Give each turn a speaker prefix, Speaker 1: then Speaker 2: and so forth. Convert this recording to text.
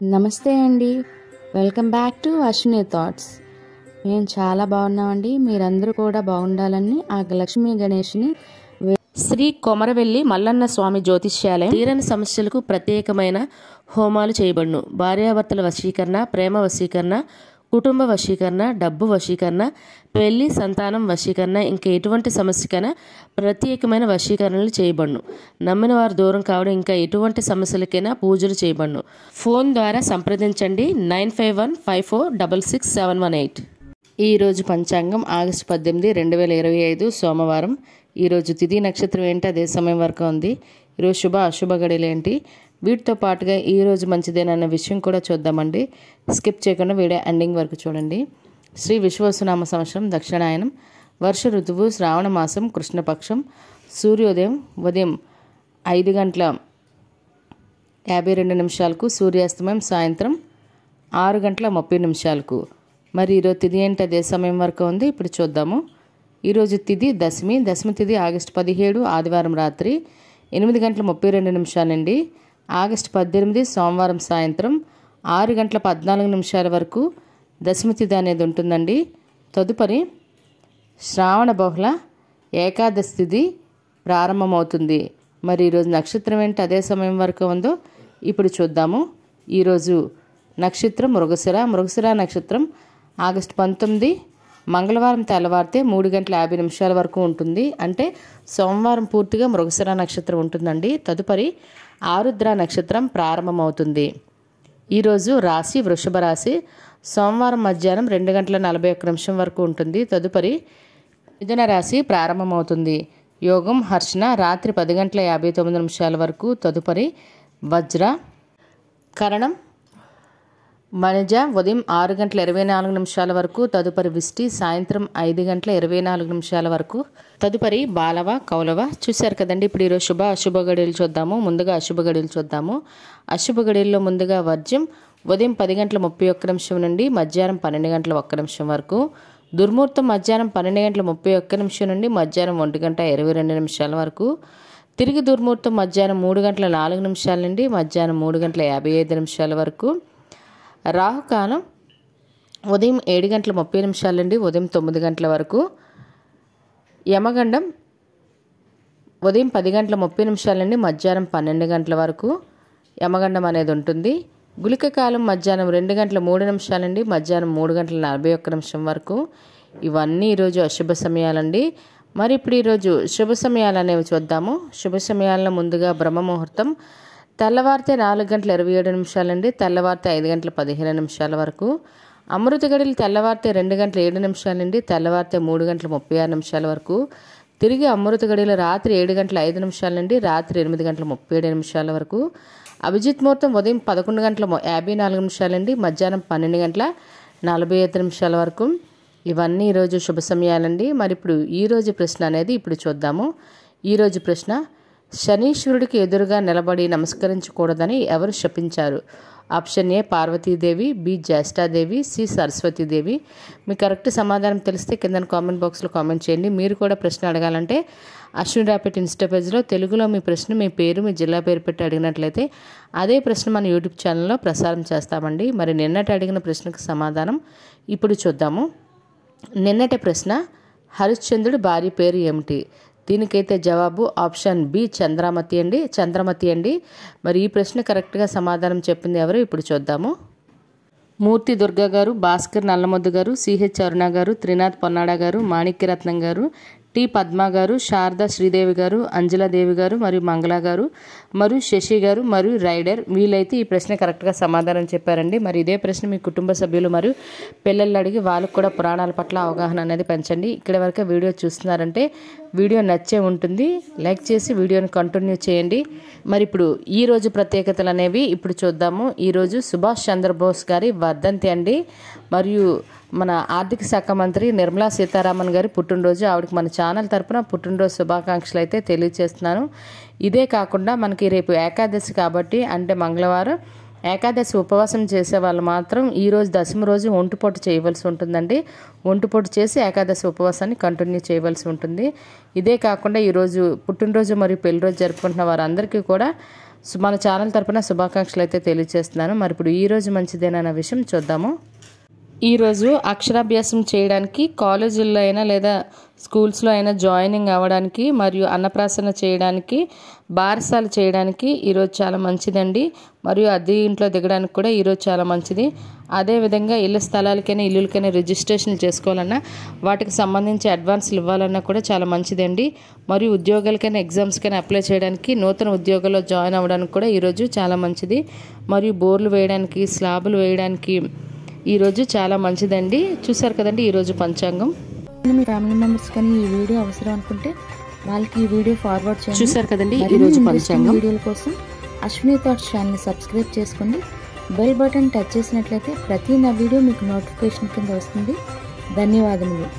Speaker 1: నమస్తే అండి. Welcome back to Ashwini thoughts. మేము చాలా బాగున్నామండి. మీరందరూ కూడా బాగుండాలని ఆ లక్ష్మీ గణేష్ని
Speaker 2: శ్రీ కొమరవెల్లి మల్లన్న స్వామి జ్యోతిష్యాలయం తీరని సమస్యలకు ప్రత్యేకమైన హోమాలు చేయబడును. భార్యాభర్తల వశీకరణ, ప్రేమ వశీకరణ, కుటుంబ వశీకరణ, డబ్బు వశీకరణ, పెళ్లి, సంతానం వశీకరణ, ఇంకా ఎటువంటి సమస్యకైనా ప్రత్యేకమైన వశీకరణలు చేయబడును. నమ్మిన వారు దూరం కావడం, ఇంకా ఎటువంటి సమస్యలకైనా పూజలు చేయబడును. ఫోన్ ద్వారా సంప్రదించండి 9515466718. ఈరోజు పంచాంగం ఆగస్టు 18, 2025 సోమవారం. ఈరోజు తిథి నక్షత్రం ఏంటి, అదే సమయం వరకు ఉంది. ఈరోజు శుభ అశుభ గడియలు ఏంటి, వీటితో పాటుగా ఈరోజు మంచిదేనన్న విషయం కూడా చూద్దామండి. స్కిప్ చేయకుండా వీడియో ఎండింగ్ వరకు చూడండి. శ్రీ విశ్వవసునామ సంవత్సరం దక్షిణాయనం, వర్ష ఋతువు శ్రావణ మాసం, కృష్ణపక్షం, సూర్యోదయం ఉదయం 5:52 సూర్యాస్తమయం సాయంత్రం 6:30. మరి ఈరోజు తిథి ఏంటి, అదే సమయం వరకు ఉంది. ఇప్పుడు చూద్దాము. ఈరోజు తిథి దశమి. దశమి తిథి ఆగస్టు 17 ఆదివారం రాత్రి 8:32 నుండి ఆగస్టు 18 సోమవారం సాయంత్రం 6:14 వరకు దశమి తిథి అనేది ఉంటుందండి. తదుపరి శ్రావణ బహుళ ఏకాదశి తిథి ప్రారంభమవుతుంది. మరి ఈరోజు నక్షత్రం ఏంటి, అదే సమయం వరకు ఉందో ఇప్పుడు చూద్దాము. ఈరోజు నక్షత్రం మృగశిర. మృగశిర నక్షత్రం ఆగస్టు 19 మంగళవారం తెల్లవారితే 3:50 వరకు ఉంటుంది. అంటే సోమవారం పూర్తిగా మృగశిర నక్షత్రం ఉంటుందండి. తదుపరి ఆరుద్ర నక్షత్రం ప్రారంభమవుతుంది. ఈరోజు రాశి వృషభ రాశి. సోమవారం మధ్యాహ్నం 2:41 వరకు ఉంటుంది. తదుపరి మిథున రాశి ప్రారంభమవుతుంది. యోగం హర్షణ రాత్రి 10:59 వరకు. తదుపరి వజ్ర. కరణం మణిజ ఉదయం 6:24 వరకు. తదుపరి విష్టి సాయంత్రం 5:24 వరకు. తదుపరి బాలవ కౌలవ. చూశారు కదండి. ఇప్పుడు ఈరోజు శుభ అశుభ గడియలు చూద్దాము. ముందుగా అశుభ గడియలు చూద్దాము. అశుభ గడియల్లో ముందుగా వర్జ్యం ఉదయం 10:31 నుండి మధ్యాహ్నం 12:01 వరకు. దుర్ముహూర్తం మధ్యాహ్నం 12:31 నుండి మధ్యాహ్నం 1:22 వరకు. తిరిగి దుర్ముహూర్తం మధ్యాహ్నం 3:04 నుండి మధ్యాహ్నం 3:55 వరకు. రాహుకాలం ఉదయం 7:30 నుండి ఉదయం 9 వరకు. యమగండం ఉదయం 10:30 నుండి మధ్యాహ్నం 12 వరకు యమగండం అనేది ఉంటుంది. గుళిక కాలం మధ్యాహ్నం 2:03 నుండి మధ్యాహ్నం 3:41 వరకు. ఇవన్నీ ఈరోజు అశుభ సమయాలండి. మరి ఇప్పుడు ఈరోజు శుభ సమయాలు అనేవి చూద్దాము. శుభ సమయాల్లో ముందుగా బ్రహ్మ ముహూర్తం తెల్లవారితే 4:27 నుండి తెల్లవారితే 5:15 వరకు. అమృత గడియలు తెల్లవారితే 2:07 నుండి తెల్లవారితే 3:36 వరకు. తిరిగి అమృత గడియలు రాత్రి 7:05 నుండి రాత్రి 8:37 వరకు. అభిజిత్ ముహూర్తం ఉదయం 11:54 నుండి మధ్యాహ్నం 12:45 వరకు. ఇవన్నీ ఈరోజు శుభ సమయాలండి. మరి ఇప్పుడు ఈరోజు ప్రశ్న అనేది ఇప్పుడు చూద్దాము. ఈరోజు ప్రశ్న: శనీశ్వరుడికి ఎదురుగా నిలబడి నమస్కరించకూడదని ఎవరు శపించారు? Option A Parvatidevi, B Jyeshthadevi, C Saraswatidevi. మీకు కరెక్ట్ సమాధానం తెలిస్తే కింద కామెంట్ బాక్స్లో కామెంట్ చేయండి. మీరు కూడా ప్రశ్న అడగాలంటే అశ్విని రాపిట్ ఇన్స్టా పేజ్లో తెలుగులో మీ ప్రశ్న, మీ పేరు, మీ జిల్లా పేరు పెట్టి అడిగినట్లయితే అదే ప్రశ్న మన యూట్యూబ్ ఛానల్లో ప్రసారం చేస్తామండి. మరి నిన్నటి అడిగిన ప్రశ్నకు సమాధానం ఇప్పుడు చూద్దాము. నిన్నటి ప్రశ్న: హరిశ్చంద్రుడి భార్య పేరు ఏమిటి? దీనికైతే జవాబు ఆప్షన్ బి చంద్రమతి అండి. మరి ఈ ప్రశ్న కరెక్ట్గా సమాధానం చెప్పింది ఎవరు ఇప్పుడు చూద్దాము. మూర్తి దుర్గా గారు, భాస్కర్ నల్లమొద్దు గారు, సిహెచ్ అరుణ గారు, త్రినాథ్ పొన్నాడ గారు, మాణిక్యరత్నం గారు, టి పద్మ గారు, శారదా శ్రీదేవి గారు, అంజలాదేవి గారు, మరియు మంగళ గారు, మరియు శశి గారు, మరియు రైడర్. వీళ్ళైతే ఈ ప్రశ్న కరెక్ట్గా సమాధానం చెప్పారండి. మరి ఇదే ప్రశ్న మీ కుటుంబ సభ్యులు మరియు పిల్లలు అడిగి వాళ్ళకు కూడా పురాణాల పట్ల అవగాహన అనేది పెంచండి. ఇక్కడ వరకు వీడియో చూస్తున్నారంటే వీడియో నచ్చే ఉంటుంది. లైక్ చేసి వీడియోని కంటిన్యూ చేయండి. మరి ఇప్పుడు ఈరోజు ప్రత్యేకతలు అనేవి ఇప్పుడు చూద్దాము. ఈరోజు సుభాష్ చంద్రబోస్ గారి వర్ధంతి అండి. మరియు మన ఆర్థిక శాఖ మంత్రి నిర్మలా సీతారామన్ గారి పుట్టినరోజు. ఆవిడకి మన ఛానల్ తరపున పుట్టినరోజు శుభాకాంక్షలు అయితే తెలియజేస్తున్నాను. ఇదే కాకుండా మనకి రేపు ఏకాదశి కాబట్టి, అంటే మంగళవారం ఏకాదశి ఉపవాసం చేసే వాళ్ళు మాత్రం ఈరోజు దశమి రోజు ఒంటిపొట్టు చేయవలసి ఉంటుందండి. ఒంటిపొట్టు చేసి ఏకాదశి ఉపవాసాన్ని కంటిన్యూ చేయవలసి ఉంటుంది. ఇదే కాకుండా ఈరోజు పుట్టినరోజు మరియు పెళ్లిరోజు జరుపుకుంటున్న వారందరికీ కూడా మన ఛానల్ తరపున శుభాకాంక్షలు అయితే తెలియజేస్తున్నాను. మరి ఇప్పుడు ఈరోజు మంచిదేనా విషయం చూద్దాము. ఈరోజు అక్షరాభ్యాసం చేయడానికి కాలేజీల్లో అయినా లేదా స్కూల్స్లో అయినా జాయినింగ్ అవ్వడానికి మరియు అన్నప్రాసన చేయడానికి బారసాలు చేయడానికి ఈరోజు చాలా మంచిదండి. మరియు అద్దె ఇంట్లో దిగడానికి కూడా ఈరోజు చాలా మంచిది. అదేవిధంగా ఇళ్ళ స్థలాలకైనా ఇల్లులకైనా రిజిస్ట్రేషన్ చేసుకోవాలన్నా వాటికి సంబంధించి అడ్వాన్స్లు ఇవ్వాలన్నా కూడా చాలా మంచిదండి. మరియు ఉద్యోగాలకైనా ఎగ్జామ్స్కైనా అప్లై చేయడానికి నూతన ఉద్యోగాల్లో జాయిన్ అవ్వడానికి కూడా ఈరోజు చాలా మంచిది. మరియు బోర్లు వేయడానికి స్లాబులు వేయడానికి ఈరోజు చాలా మంచిదండి. చూసారు కదండి ఈరోజు పంచాంగం.
Speaker 1: మీ ఫ్యామిలీ మెంబర్స్ కానీ ఈ వీడియో అవసరం అనుకుంటే వాళ్ళకి ఈ వీడియో ఫార్వర్డ్ చేయండి.
Speaker 2: చూసారు కదండి ఈరోజు పంచాంగం.
Speaker 1: వీడియోల కోసం అశ్విని థాట్స్ ఛానల్ని సబ్స్క్రైబ్ చేసుకోండి. బెల్ బటన్ టచ్ చేసినట్లయితే ప్రతి నా వీడియో మీకు నోటిఫికేషన్ కింద వస్తుంది. ధన్యవాదములు.